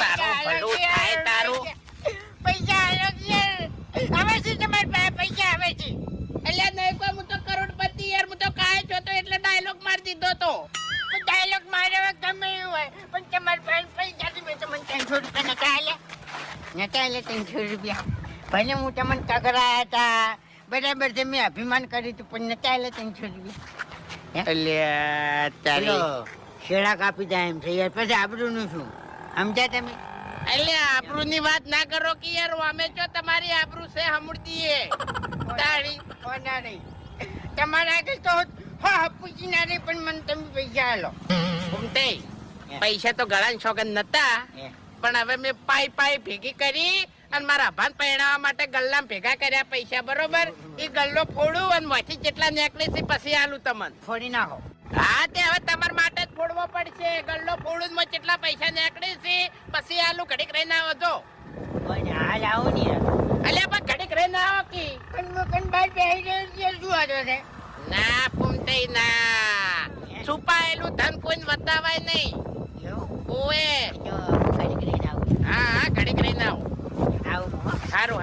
તારું ભલું થાય તારું. પૈસા આવે છે તમારી પાસે પૈસા આવે છે. એટલે નહીં કોઈ હું તો કરોડપતિ યાર, હું તો કાય છો તો એટલે ડાયલોગ મારી દીધો તો. ડાયલોગ માર્યો ગમે એવું હોય પણ તમારી પાસે પૈસા છે. મેં તમને 300 રૂપિયા નતા આલે 300 રૂપિયા. ભલે હું તમને કગરાયા હતા બરાબર છે, મેં અભિમાન કર્યું હતું પણ નતા આલે 300 રૂપિયા. એટલે તારી શેડા કાપી જાય એમ છે યાર. પછી આબરૂનું શું સમજ્યા તમે? એટલે આબરૂ ની વાત ના કરો કે યાર અમે જો તમારી આબરૂ છે હમુરતી તાળી હોના નહીં તમારા આગળ તો હા પૂછી ના રહી પણ મને તમે પૈસા આલો. ઘૂમતે પૈસા તો ગળાની સોગંદ નતા, પણ હવે મેં પાઈ ભેગી કરી અને મારા ભાન પહેરાવા માટે ગલ્લામાં ભેગા કર્યા પૈસા, બરોબર? એ ગલ્લો ફોડું અને મોથી જેટલા નેકલેસ પછી આલું તમને. ફોડી નાખો. હા તે હવે તમારા માટે જ ફોડવો પડશે. ગલ્લો ફોડું માં જેટલા પૈસા નીકળે છે પછી આલુ. ઘડીક રહીને આવો જો. હાલ આવો ને યાર. અલ્યા પણ ઘડીક રહીને આવો કી. પણ મકન બહાર બેસી રહ્યો છે શું વાંધો છે? ના પૂમતે ના, છુપાયેલું ધન કોઈને બતાવાય નહીં. ઓએ જો ઘડીક રહીને આવું. હા ઘડીક રહીને આવો. આવું સારું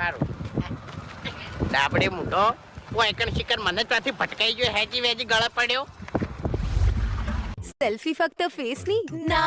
ડાબડે મૂઠો એકણ શિકર મને ત્યાંથી ભટકાઈ ગયો. હેજી વેજી ગળે પડ્યો. સેલ્ફી ફક્ત ફેસની ના